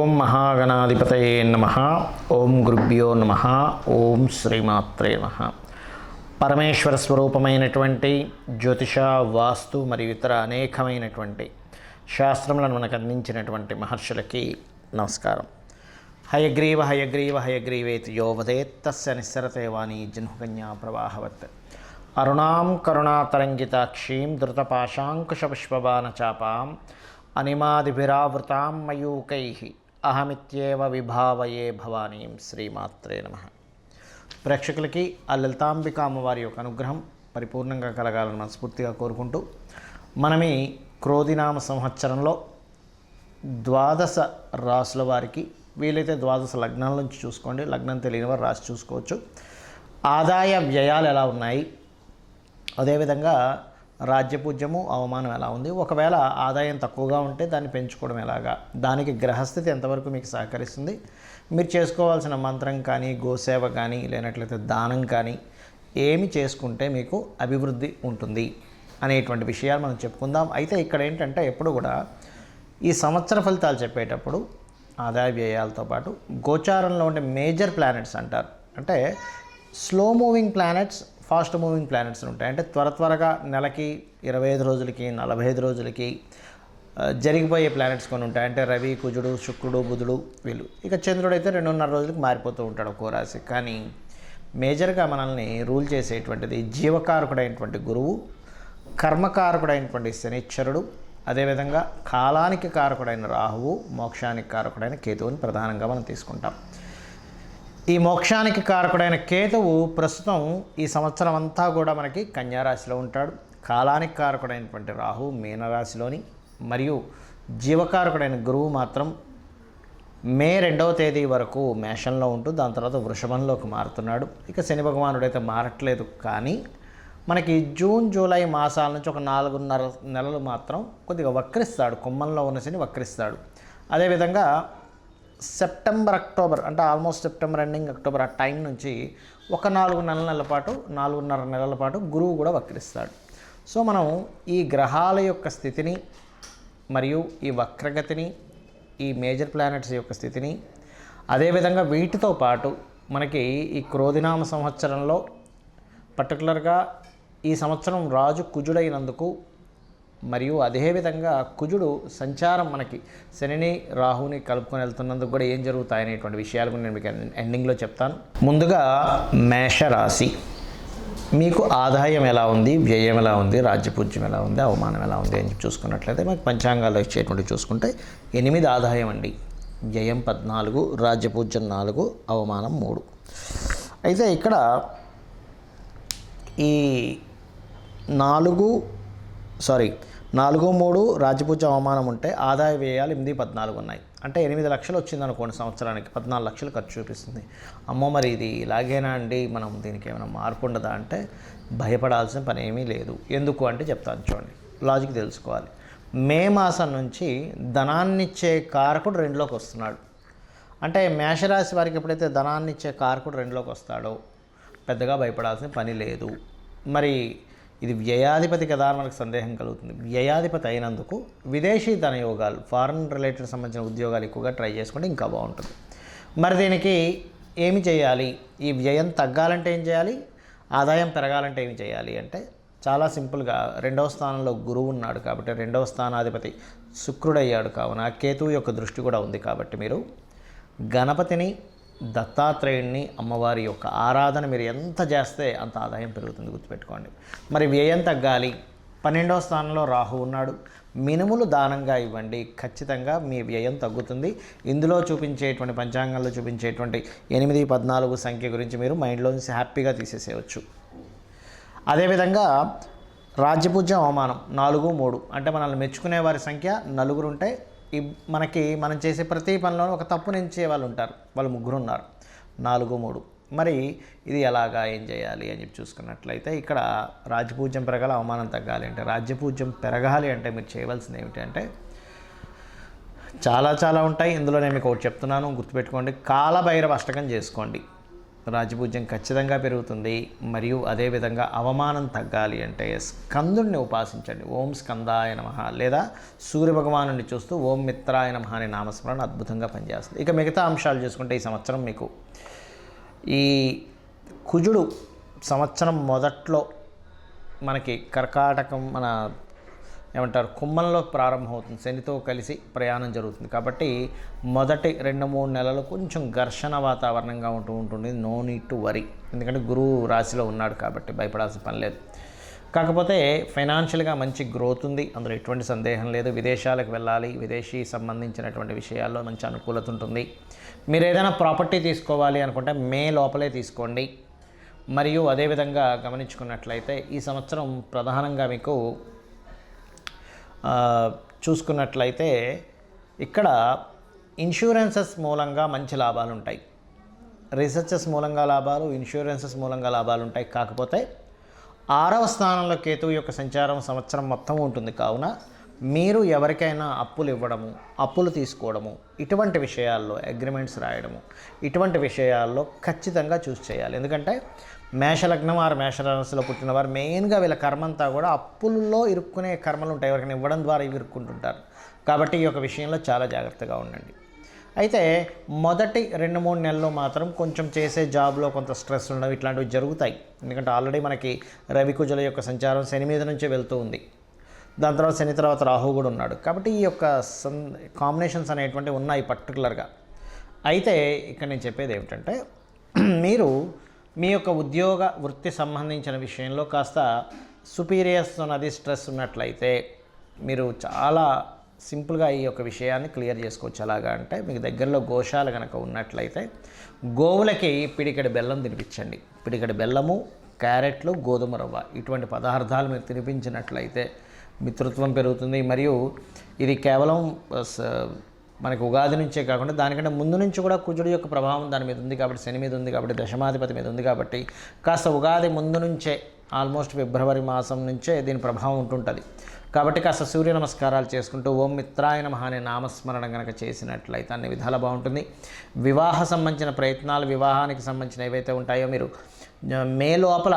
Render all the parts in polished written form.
ఓం మహాగణాధిపతయే నమః. ఓం గురుభ్యో నమః. ఓం శ్రీమాత్రే నమః. పరమేశ్వర స్వరూపమైనటువంటి జ్యోతిష, వాస్తు మరియు ఇతర అనేకమైనటువంటి శాస్త్రములను మనకు అందించినటువంటి మహర్షులకి నమస్కారం. హయగ్రీవ హయగ్రీవ హయగ్రీవేతి యో వదేత్ తస్య నిస్సరతే వాణి జన్మకన్యా ప్రవాహవత్. అరుణాం కరుణాతరంగితాక్షీం ధృతపాశాంకుశపుష్పబాణచాపాం అనిమాదిభిరావృతాం మయూకైః అహమిత్యేవ విభావయే భవానీం. శ్రీమాత్రే నమః. ప్రేక్షకులకి ఆ లలితాంబిక అమ్మవారి యొక్క అనుగ్రహం పరిపూర్ణంగా కలగాలని మనస్ఫూర్తిగా కోరుకుంటూ, మనం ఈ క్రోధినామ సంవత్సరంలో 12 రాసుల వారికి, వీలైతే 12 లగ్నాల నుంచి చూసుకోండి, లగ్నం తెలియని వారు రాసి చూసుకోవచ్చు, ఆదాయ వ్యయాలు ఎలా ఉన్నాయి, అదేవిధంగా రాజ్యపూజ్యము అవమానం ఎలా ఉంది, ఒకవేళ ఆదాయం తక్కువగా ఉంటే దాన్ని పెంచుకోవడం ఎలాగా, దానికి గ్రహస్థితి ఎంతవరకు మీకు సహకరిస్తుంది, మీరు చేసుకోవాల్సిన మంత్రం కానీ, గోసేవ కానీ, లేనట్లయితే దానం కానీ ఏమి చేసుకుంటే మీకు అభివృద్ధి ఉంటుంది అనేటువంటి విషయాలు మనం చెప్పుకుందాం. అయితే ఇక్కడ ఏంటంటే ఎప్పుడు కూడా ఈ సంవత్సర ఫలితాలు చెప్పేటప్పుడు ఆదాయ వ్యయాలతో పాటు గోచారంలో ఉండే మేజర్ ప్లానెట్స్ అంటారు. అంటే slow moving planets, fast moving planets ఉంటాయి. అంటే త్వరగా నెలకి 25 రోజులకి 45 రోజులకి జరిగిపోయే ప్లానెట్స్ కొన్ని ఉంటాయి. అంటే రవి, కుజుడు, శుక్రుడు, బుధుడు వీళ్ళు. ఇక చంద్రుడు అయితే 2.5 రోజులకి మారిపోతూ ఉంటాడు ఒక్కో రాశి. కానీ మేజర్గా మనల్ని రూల్ చేసేటువంటిది జీవకారకుడైనటువంటి గురువు, కర్మకారకుడైనటువంటి శనిశ్చరుడు, అదేవిధంగా కాలానికి కారకుడైన రాహువు, మోక్షానికి కారకుడైన కేతువుని ప్రధానంగా మనం తీసుకుంటాం. ఈ మోక్షానికి కారకుడైన కేతువు ప్రస్తుతం ఈ సంవత్సరం అంతా కూడా మనకి కన్యారాశిలో ఉంటాడు. కాలానికి కారకుడైనటువంటి రాహు మీనరాశిలోని, మరియు జీవకారకుడైన గురువు మాత్రం మే 2వ తేదీ వరకు మేషంలో ఉంటూ దాని తర్వాత వృషభంలోకి మారుతున్నాడు. ఇక శని భగవానుడైతే మారట్లేదు, కానీ మనకి జూన్, జూలై మాసాల నుంచి ఒక 4.5 నెలలు మాత్రం కొద్దిగా వక్రిస్తాడు. కుంభంలో ఉన్న శని వక్రిస్తాడు. అదేవిధంగా సెప్టెంబర్, అక్టోబర్, అంటే ఆల్మోస్ట్ సెప్టెంబర్ ఎండింగ్, అక్టోబర్ ఆ టైం నుంచి ఒక 4.5 నెలల పాటు గురువు కూడా వక్రిస్తాడు. సో మనం ఈ గ్రహాల యొక్క స్థితిని మరియు ఈ వక్రగతిని, ఈ మేజర్ ప్లానెట్స్ యొక్క స్థితిని, అదేవిధంగా వీటితో పాటు మనకి ఈ క్రోధినామ సంవత్సరంలో పర్టికులర్గా ఈ సంవత్సరం రాజు కుజుడైనందుకు, మరియు అదేవిధంగా కుజుడు సంచారం మనకి శనిని, రాహుని కలుపుకొని వెళ్తున్నందుకు కూడా ఏం జరుగుతాయనేటువంటి విషయాలు నేను మీకు ఎండింగ్లో చెప్తాను. ముందుగా మేషరాశి, మీకు ఆదాయం ఎలా ఉంది, వ్యయం ఎలా ఉంది, రాజ్యపూజ్యం ఎలా ఉంది, అవమానం ఎలా ఉంది అని చూసుకున్నట్లయితే మనకి పంచాంగాల్లో ఇచ్చేటువంటి చూసుకుంటే 8 ఆదాయం అండి, వ్యయం 14, రాజ్యపూజ్యం 4, అవమానం 3. అయితే ఇక్కడ ఈ 4, 3 రాజ్యపూజ్యం అవమానం ఉంటే ఆదాయ వ్యయాలు 8, 14 ఉన్నాయి. అంటే 8 లక్షలు వచ్చింది అనుకోండి, సంవత్సరానికి 14 లక్షలు ఖర్చు చూపిస్తుంది. అమ్మో మరి ఇది ఇలాగేనా అండి, మనం దీనికి ఏమైనా మార్పు ఉండదా అంటే భయపడాల్సిన పని ఏమీ లేదు. ఎందుకు అంటే చెప్తాను చూడండి, లాజిక్ తెలుసుకోవాలి. మే మాసం నుంచి ధనాన్నిచ్చే కారకుడు 2లోకి వస్తున్నాడు. అంటే మేషరాశి వారికి ఎప్పుడైతే ధనాన్నిచ్చే కారకుడు 2లోకి వస్తాడో పెద్దగా భయపడాల్సిన పని లేదు. మరి ఇది వ్యయాధిపతి కదా అని మనకు సందేహం కలుగుతుంది. వ్యయాధిపతి అయినందుకు విదేశీ ధనయోగాలు, ఫారెన్ రిలేటెడ్ సంబంధించిన ఉద్యోగాలు ఎక్కువగా ట్రై చేసుకుంటే ఇంకా బాగుంటుంది. మరి దీనికి ఏమి చేయాలి, ఈ వ్యయం తగ్గాలంటే ఏం చేయాలి, ఆదాయం పెరగాలంటే ఏమి చేయాలి అంటే చాలా సింపుల్గా 2వ స్థానంలో గురువు ఉన్నాడు కాబట్టి, 2వ స్థానాధిపతి శుక్రుడయ్యాడు కావున కేతువు యొక్క దృష్టి కూడా ఉంది కాబట్టి మీరు గణపతిని, దత్తాత్రేయుడిని, అమ్మవారి యొక్క ఆరాధన మీరు ఎంత చేస్తే అంత ఆదాయం పెరుగుతుంది, గుర్తుపెట్టుకోండి. మరి వ్యయం తగ్గాలి, 12వ స్థానంలో రాహు ఉన్నాడు, మినుములు దానంగా ఇవ్వండి, ఖచ్చితంగా మీ వ్యయం తగ్గుతుంది. ఇందులో చూపించేటువంటి పంచాంగంలో చూపించేటువంటి 8, 14 సంఖ్య గురించి మీరు మైండ్లో నుంచి హ్యాపీగా తీసేసేయచ్చు. అదేవిధంగా రాజ్యపూజ్యం అవమానం 4, 3 అంటే మనల్ని మెచ్చుకునే వారి సంఖ్య 4 ఉంటే మనం చేసే ప్రతి పనిలోనూ ఒక తప్పు నుంచే వాళ్ళు ఉంటారు, వాళ్ళు 3 ఉన్నారు, 4, 3. మరి ఇది ఎలాగా, ఏం చేయాలి అని చెప్పి చూసుకున్నట్లయితే ఇక్కడ రాజ్యపూజ్యం పెరగాలి, అవమానం తగ్గాలి అంటే, రాజ్యపూజ్యం పెరగాలి అంటే మీరు చేయవలసింది ఏమిటి అంటే చాలా ఉంటాయి. ఇందులో నేను మీకు ఒకటి చెప్తున్నాను, గుర్తుపెట్టుకోండి. కాలభైరవ అష్టకం చేసుకోండి. రాజపూజ్యం ఖచ్చితంగా పెరుగుతుంది. మరియు అదేవిధంగా అవమానం తగ్గాలి అంటే స్కందుడిని ఉపాసించండి. ఓం స్కందాయ నమః లేదా సూర్యభగవానుని చూస్తూ ఓం మిత్రాయ నమః అనే నామస్మరణ అద్భుతంగా పనిచేస్తుంది. ఇక మిగతా అంశాలు చూసుకుంటే ఈ సంవత్సరం మీకు ఈ కుజుడు సంవత్సరం మొదట్లో మనకి కర్కాటకం ఏమంటారు కుంభంలో ప్రారంభమవుతుంది. శనితో కలిసి ప్రయాణం జరుగుతుంది. కాబట్టి మొదటి 2-3 నెలలు కొంచెం ఘర్షణ వాతావరణంగా ఉంటుంది. నో నీడ్ టు వరీ, ఎందుకంటే గురువు రాశిలో ఉన్నాడు కాబట్టి భయపడాల్సిన పని లేదు. కాకపోతే ఫైనాన్షియల్గా మంచి గ్రోత్ ఉంది, అందులో ఎటువంటి సందేహం లేదు. విదేశాలకు వెళ్ళాలి, విదేశీ సంబంధించినటువంటి విషయాల్లో మంచి అనుకూలత ఉంటుంది. మీరు ఏదైనా ప్రాపర్టీ తీసుకోవాలి అనుకుంటే మే లోపలే తీసుకోండి. మరియు అదేవిధంగా గమనించుకున్నట్లయితే ఈ సంవత్సరం ప్రధానంగా మీకు చూసుకున్నట్లయితే ఇక్కడ ఇన్సూరెన్సెస్ మూలంగా మంచి లాభాలు ఉంటాయి. రీసెర్చెస్ మూలంగా లాభాలు, ఇన్సూరెన్సెస్ మూలంగా లాభాలు ఉంటాయి. కాకపోతే 6వ స్థానంలో కేతువు యొక్క సంచారం సంవత్సరం మొత్తం ఉంటుంది. కావున మీరు ఎవరికైనా అప్పులు ఇవ్వడము, అప్పులు తీసుకోవడము, ఇటువంటి విషయాల్లో అగ్రిమెంట్స్ రాయడము, ఇటువంటి విషయాల్లో ఖచ్చితంగా చూస్ చేయాలి. ఎందుకంటే మేషలగ్నం ఆరు మేషరాశిలో పుట్టిన వారు మెయిన్గా వీళ్ళ కర్మంతా కూడా అప్పుల్లో ఇరుక్కునే కర్మలు ఉంటాయి. ఎవరికైనా ఇవ్వడం ద్వారా ఇవి ఇరుక్కుంటుంటారు. కాబట్టి ఈ యొక్క విషయంలో చాలా జాగ్రత్తగా ఉండండి. అయితే మొదటి 2-3 నెలల్లో మాత్రం కొంచెం చేసే జాబ్లో కొంత స్ట్రెస్ ఉండడం ఇట్లాంటివి జరుగుతాయి. ఎందుకంటే ఆల్రెడీ మనకి రవికుజుల యొక్క సంచారం శని మీద నుంచే వెళ్తూ ఉంది. దాని తర్వాత శని తర్వాత రాహు కూడా ఉన్నాడు. కాబట్టి ఈ యొక్క కాంబినేషన్స్ అనేటువంటివి ఉన్నాయి పర్టికులర్గా. అయితే ఇక్కడ నేను చెప్పేది ఏమిటంటే మీరు మీ యొక్క ఉద్యోగ వృత్తి సంబంధించిన విషయంలో కాస్త సుపీరియర్స్ అది స్ట్రెస్ ఉన్నట్లయితే మీరు చాలా సింపుల్గా ఈ యొక్క విషయాన్ని క్లియర్ చేసుకోవచ్చు. ఎలాగా అంటే మీకు దగ్గరలో గోశాల కనుక ఉన్నట్లయితే గోవులకి పిడికెడు బెల్లం తినిపించండి. పిడికెడు బెల్లము, క్యారెట్లు, గోధుమ రవ్వ ఇటువంటి పదార్థాలు మీరు తినిపించినట్లయితే మిత్రత్వం పెరుగుతుంది. మరియు ఇది కేవలం మనకి ఉగాది నుంచే కాకుండా దానికంటే ముందు నుంచి కూడా కుజుడు యొక్క ప్రభావం దాని మీద ఉంది కాబట్టి, శని మీద ఉంది కాబట్టి, దశమాధిపతి మీద ఉంది కాబట్టి కాస్త ఉగాది ముందు నుంచే ఆల్మోస్ట్ ఫిబ్రవరి మాసం నుంచే దీని ప్రభావం ఉంటుంటుంది. కాబట్టి కాస్త సూర్య నమస్కారాలు చేసుకుంటూ ఓం మిత్రాయ నమః అనే నామస్మరణ కనుక చేసినట్లయితే అన్ని విధాల బాగుంటుంది. వివాహ సంబంధించిన ప్రయత్నాలు, వివాహానికి సంబంధించిన ఏవైతే ఉంటాయో మీరు మే లోపల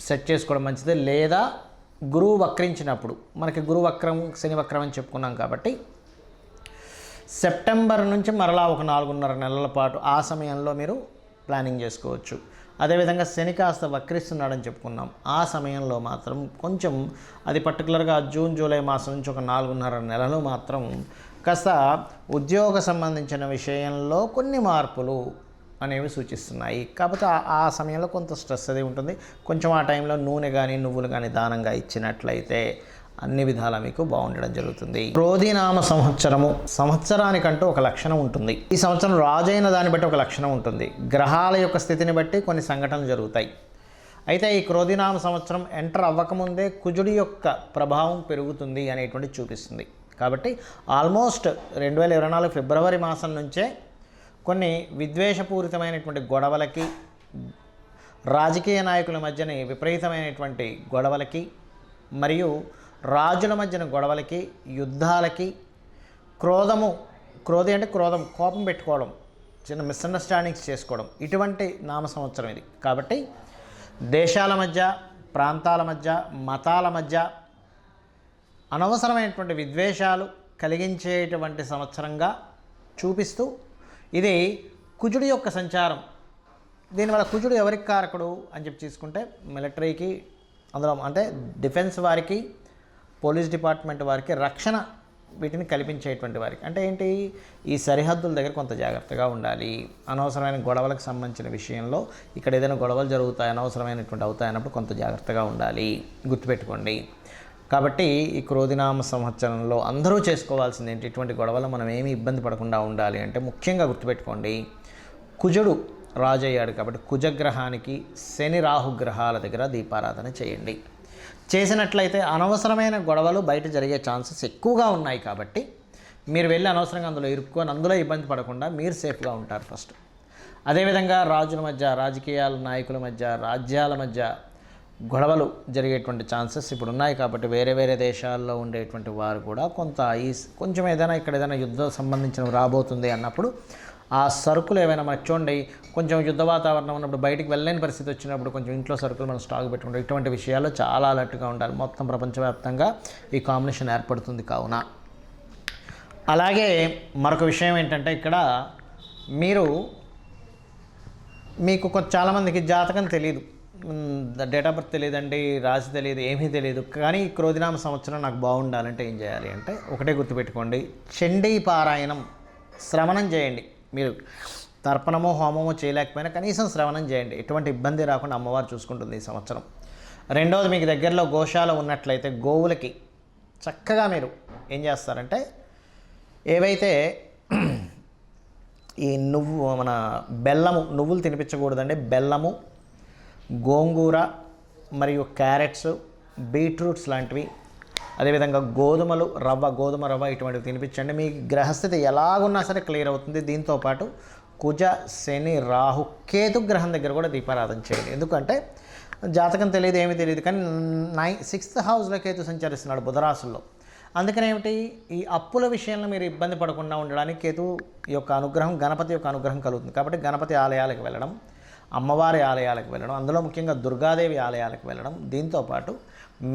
సెట్ చేసుకోవడం మంచిది. లేదా గురువు వక్రించినప్పుడు, మనకి గురు వక్రం శని వక్రం అని చెప్పుకున్నాం కాబట్టి సెప్టెంబర్ నుంచి మరలా ఒక 4.5 నెలల పాటు ఆ సమయంలో మీరు ప్లానింగ్ చేసుకోవచ్చు. అదేవిధంగా శని కాస్త వక్రిస్తున్నాడని చెప్పుకున్నాం. ఆ సమయంలో మాత్రం కొంచెం అది పర్టికులర్గా జూన్ జూలై మాసం నుంచి ఒక 4.5 నెలలు మాత్రం కాస్త ఉద్యోగ సంబంధించిన విషయంలో కొన్ని మార్పులు అనేవి సూచిస్తున్నాయి. కాకపోతే ఆ సమయంలో కొంత స్ట్రెస్ అది ఉంటుంది. కొంచెం ఆ టైంలో నూనె కానీ నువ్వులు కానీ దానంగా ఇచ్చినట్లయితే అన్ని విధాలా మీకు బాగుండడం జరుగుతుంది. క్రోధినామ సంవత్సరానికంటూ ఒక లక్షణం ఉంటుంది. ఈ సంవత్సరం రాజైన దాన్ని బట్టి ఒక లక్షణం ఉంటుంది. గ్రహాల యొక్క స్థితిని బట్టి కొన్ని సంఘటనలు జరుగుతాయి. అయితే ఈ క్రోధినామ సంవత్సరం ఎంటర్ అవ్వకముందే కుజుడి యొక్క ప్రభావం పెరుగుతుంది అనేటువంటి చూపిస్తుంది. కాబట్టి ఆల్మోస్ట్ 2024 ఫిబ్రవరి మాసం నుంచే కొన్ని విద్వేషపూరితమైనటువంటి గొడవలకి, రాజకీయ నాయకుల మధ్యని విపరీతమైనటువంటి గొడవలకి, మరియు రాజుల మధ్యన గొడవలకి, యుద్ధాలకి, క్రోధి అంటే క్రోధం, కోపం పెట్టుకోవడం, చిన్న మిస్అండర్స్టాండింగ్స్ చేసుకోవడం, ఇటువంటి నామ సంవత్సరం ఇది. కాబట్టి దేశాల మధ్య, ప్రాంతాల మధ్య, మతాల మధ్య అనవసరమైనటువంటి విద్వేషాలు కలిగించేటువంటి సంవత్సరంగా చూపిస్తూ, ఇది కుజుడి యొక్క సంచారం. దీనివల్ల కుజుడు ఎవరికి కారకుడు అని చెప్పి తీసుకుంటే మిలిటరీకి, అందులో అంటే డిఫెన్స్ వారికి, పోలీస్ డిపార్ట్మెంట్ వారికి, రక్షణ వీటిని కల్పించేటువంటి వారికి. అంటే ఏంటి, ఈ సరిహద్దుల దగ్గర కొంత జాగ్రత్తగా ఉండాలి. అనవసరమైన గొడవలకు సంబంధించిన విషయంలో ఇక్కడ ఏదైనా గొడవలు జరుగుతాయి, అనవసరమైనటువంటి అవుతాయన్నప్పుడు కొంత జాగ్రత్తగా ఉండాలి, గుర్తుపెట్టుకోండి. కాబట్టి ఈ క్రోధినామ సంవత్సరంలో అందరూ చేసుకోవాల్సింది ఏంటి, ఇటువంటి గొడవలు మనం ఏమీ ఇబ్బంది పడకుండా ఉండాలి అంటే ముఖ్యంగా గుర్తుపెట్టుకోండి, కుజుడు రాజు అయ్యాడు కాబట్టి కుజగ్రహానికి శని రాహుగ్రహాల దగ్గర దీపారాధన చేయండి. చేసినట్లయితే అనవసరమైన గొడవలు బయట జరిగే ఛాన్సెస్ ఎక్కువగా ఉన్నాయి. కాబట్టి మీరు వెళ్ళి అనవసరంగా అందులో ఇరుక్కొని అందులో ఇబ్బంది పడకుండా మీరు సేఫ్గా ఉంటారు ఫస్ట్. అదేవిధంగా రాజుల మధ్య, రాజకీయాల నాయకుల మధ్య, రాజ్యాల మధ్య గొడవలు జరిగేటువంటి ఛాన్సెస్ ఇప్పుడు ఉన్నాయి. కాబట్టి వేరే వేరే దేశాల్లో ఉండేటువంటి వారు కూడా కొంచెం ఏదైనా ఇక్కడ ఏదైనా యుద్ధం సంబంధించిన రాబోతుంది అన్నప్పుడు ఆ సరుకులు ఏవైనా మనకు చూడండి, కొంచెం యుద్ధ వాతావరణం ఉన్నప్పుడు బయటికి వెళ్ళలేని పరిస్థితి వచ్చినప్పుడు కొంచెం ఇంట్లో సరుకులు మనం స్టాక్ పెట్టుకుంటాం. ఇటువంటి విషయాల్లో చాలా అలర్ట్గా ఉండాలి. మొత్తం ప్రపంచవ్యాప్తంగా ఈ కాంబినేషన్ ఏర్పడుతుంది కావున. అలాగే మరొక విషయం ఏంటంటే, ఇక్కడ మీకు చాలామందికి జాతకం తెలియదు, డేట్ ఆఫ్ బర్త్ తెలియదండి, రాశి తెలియదు, ఏమీ తెలియదు. కానీ ఈ క్రోధినామ సంవత్సరం నాకు బాగుండాలంటే ఏం చేయాలి అంటే, ఒకటే గుర్తుపెట్టుకోండి, చండీ పారాయణం శ్రవణం చేయండి. మీరు తర్పణమో హోమమో చేయలేకపోయినా కనీసం శ్రవణం చేయండి. ఎటువంటి ఇబ్బంది రాకుండా అమ్మవారు చూసుకుంటుంది ఈ సంవత్సరం. రెండవది, మీకు దగ్గరలో గోశాల ఉన్నట్లయితే గోవులకి చక్కగా మీరు ఏం చేస్తారంటే, ఏవైతే ఈ నువ్వులు తినిపించకూడదండి. బెల్లము, గోంగూర మరియు క్యారెట్స్, బీట్రూట్స్ లాంటివి, అదేవిధంగా గోధుమ రవ్వ ఇటువంటివి తినిపించండి. మీ గ్రహస్థితి ఎలాగున్నా సరే క్లియర్ అవుతుంది. దీంతోపాటు కుజ, శని, రాహు, కేతు గ్రహం దగ్గర కూడా దీపారాధన చేయండి. ఎందుకంటే జాతకం తెలియదు, ఏమీ తెలియదు, కానీ 6th హౌస్లో కేతు సంచరిస్తున్నాడు బుధరాశుల్లో. అందుకని ఏమిటి, ఈ అప్పుల విషయంలో మీరు ఇబ్బంది పడకుండా ఉండడానికి కేతు యొక్క అనుగ్రహం, గణపతి యొక్క అనుగ్రహం కలుగుతుంది. కాబట్టి గణపతి ఆలయాలకు వెళ్ళడం, అమ్మవారి ఆలయాలకు వెళ్ళడం, అందులో ముఖ్యంగా దుర్గాదేవి ఆలయాలకు వెళ్ళడం. దీంతోపాటు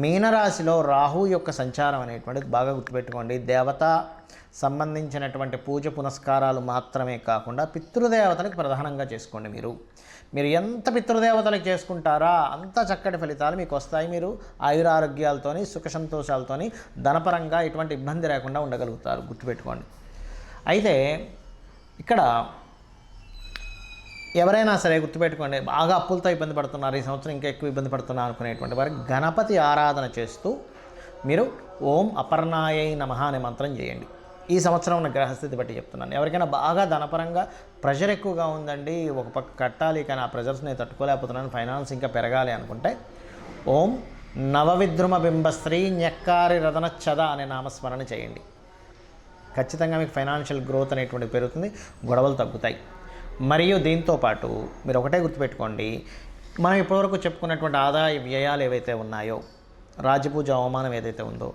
మీనరాశిలో రాహు యొక్క సంచారం అనేటువంటిది బాగా గుర్తుపెట్టుకోండి. దేవత సంబంధించినటువంటి పూజ పునస్కారాలు మాత్రమే కాకుండా పితృదేవతలకు ప్రధానంగా చేసుకోండి. మీరు ఎంత పితృదేవతలకు చేసుకుంటారా అంత చక్కటి ఫలితాలు మీకు వస్తాయి. మీరు ఆయురారోగ్యాలతోని, సుఖ సంతోషాలతోని, ధనపరంగా ఎటువంటి ఇబ్బంది లేకుండా ఉండగలుగుతారు. గుర్తుపెట్టుకోండి. అయితే ఇక్కడ ఎవరైనా సరే గుర్తుపెట్టుకోండి, బాగా అప్పులతో ఇబ్బంది పడుతున్నారు, ఈ సంవత్సరం ఇంకా ఎక్కువ ఇబ్బంది పడుతున్నారు అనుకునేటువంటి వారికి గణపతి ఆరాధన చేస్తూ మీరు ఓం అపర్ణాయై నమః అనే మంత్రం చేయండి. ఈ సంవత్సరం ఉన్న గ్రహస్థితి బట్టి చెప్తున్నాను. ఎవరికైనా బాగా ధనపరంగా ప్రెషర్ ఎక్కువగా ఉందండి, ఒక పక్క కట్టాలి కానీ ఆ ప్రెషర్స్ నేను తట్టుకోలేకపోతున్నాను, ఫైనాన్స్ ఇంకా పెరగాలి అనుకుంటే ఓం నవవిద్రుమ బింబశ్రీ న్యక్కారి రదనచ్చద అనే నామస్మరణ చేయండి. ఖచ్చితంగా మీకు ఫైనాన్షియల్ గ్రోత్ అనేటువంటి పెరుగుతుంది, గొడవలు తగ్గుతాయి. మరియు దీంతోపాటు మీరు ఒకటే గుర్తుపెట్టుకోండి, మనం ఇప్పటివరకు చెప్పుకున్నటువంటి ఆదాయ వ్యయాలు ఏవైతే ఉన్నాయో, రాజపూజ అవమానం ఏదైతే ఉందో,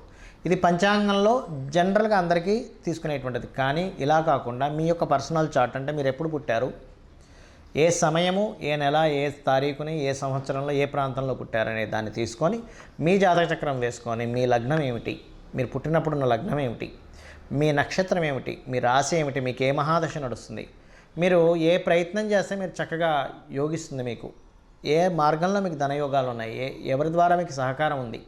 ఇది పంచాంగంలో జనరల్గా అందరికీ తీసుకునేటువంటిది. కానీ ఇలా కాకుండా మీ యొక్క పర్సనల్ చార్ట్, అంటే మీరు ఎప్పుడు పుట్టారు, ఏ సమయము, ఏ నెల, ఏ తారీఖుని, ఏ సంవత్సరంలో, ఏ ప్రాంతంలో పుట్టారనే దాన్ని తీసుకొని మీ జాతక చక్రం వేసుకొని మీ లగ్నం ఏమిటి, మీరు పుట్టినప్పుడున్న లగ్నం ఏమిటి, మీ నక్షత్రం ఏమిటి, మీ రాశి ఏమిటి, మీకు ఏ మహాదశ నడుస్తుంది, మీరు ఏ ప్రయత్నం చేస్తే మీరు చక్కగా యోగిస్తుంది, మీకు ఏ మార్గంలో మీకు ధనయోగాలు ఉన్నాయి, ఎవరి ద్వారా మీకు సహకారం ఉంది,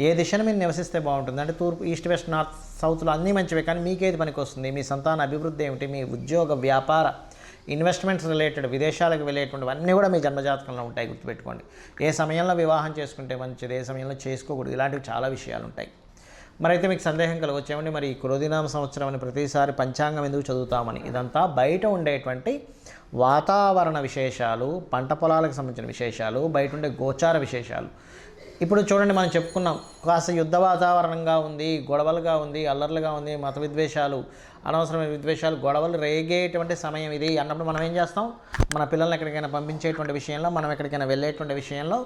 ఏ దిశను మీరు నివసిస్తే బాగుంటుంది, అంటే తూర్పు, ఈస్ట్, వెస్ట్, నార్త్, సౌత్లో అన్నీ మంచివే, కానీ మీకేది పనికి వస్తుంది, మీ సంతాన అభివృద్ధి ఏమిటి, మీ ఉద్యోగ, వ్యాపార, ఇన్వెస్ట్మెంట్స్ రిలేటెడ్, విదేశాలకు వెళ్ళేటువంటివన్నీ కూడా మీ జన్మజాతకంలో ఉంటాయి. గుర్తుపెట్టుకోండి. ఏ సమయంలో వివాహం చేసుకుంటే మంచిది, ఏ సమయంలో చేసుకోకూడదు, ఇలాంటివి చాలా విషయాలు ఉంటాయి. మరైతే మీకు సందేహం కలగొచ్చేమండి, మరి ఈ క్రోధినామ సంవత్సరం అని ప్రతిసారి పంచాంగం ఎందుకు చదువుతామని. ఇదంతా బయట ఉండేటువంటి వాతావరణ విశేషాలు, పంట పొలాలకు సంబంధించిన విశేషాలు, బయట ఉండే గోచార విశేషాలు. ఇప్పుడు చూడండి, మనం చెప్పుకున్నాం, కాస్త యుద్ధ వాతావరణంగా ఉంది, గొడవలుగా ఉంది, అల్లర్లుగా ఉంది, మత విద్వేషాలు, అనవసరమైన విద్వేషాలు, గొడవలు రేగేటువంటి సమయం ఇది అన్నప్పుడు మనం ఏం చేస్తాం, మన పిల్లల్ని ఎక్కడికైనా పంపించేటువంటి విషయంలో, మనం ఎక్కడికైనా వెళ్ళేటువంటి విషయంలో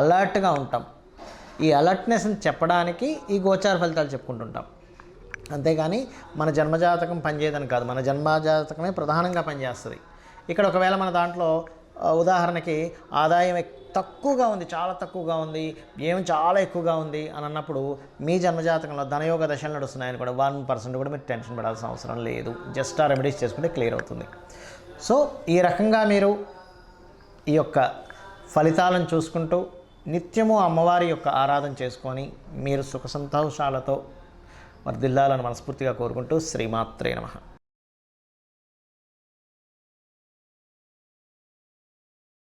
అలర్ట్గా ఉంటాం. ఈ అలర్ట్నెస్ని చెప్పడానికి ఈ గోచార ఫలితాలు చెప్పుకుంటుంటాం. అంతేగాని మన జన్మజాతకం పనిచేయదని కాదు, మన జన్మజాతకమే ప్రధానంగా పనిచేస్తుంది. ఇక్కడ ఒకవేళ మన దాంట్లో ఉదాహరణకి ఆదాయం తక్కువగా ఉంది, చాలా తక్కువగా ఉంది, వ్యయం చాలా ఎక్కువగా ఉంది అని అన్నప్పుడు మీ జన్మజాతకంలో ధనయోగ దశలు నడుస్తున్నాయని కూడా 1% కూడా మీరు టెన్షన్ పడాల్సిన అవసరం లేదు. జస్ట్ ఆ రెమెడీస్ చేసుకుంటే క్లియర్ అవుతుంది. సో ఈ రకంగా మీరు ఈ యొక్క ఫలితాలను చూసుకుంటూ నిత్యము అమ్మవారి యొక్క ఆరాధన చేసుకొని మీరు సుఖ సంతోషాలతో వర్ధిల్లాలని మనస్ఫూర్తిగా కోరుకుంటూ శ్రీమాత్రే నమః.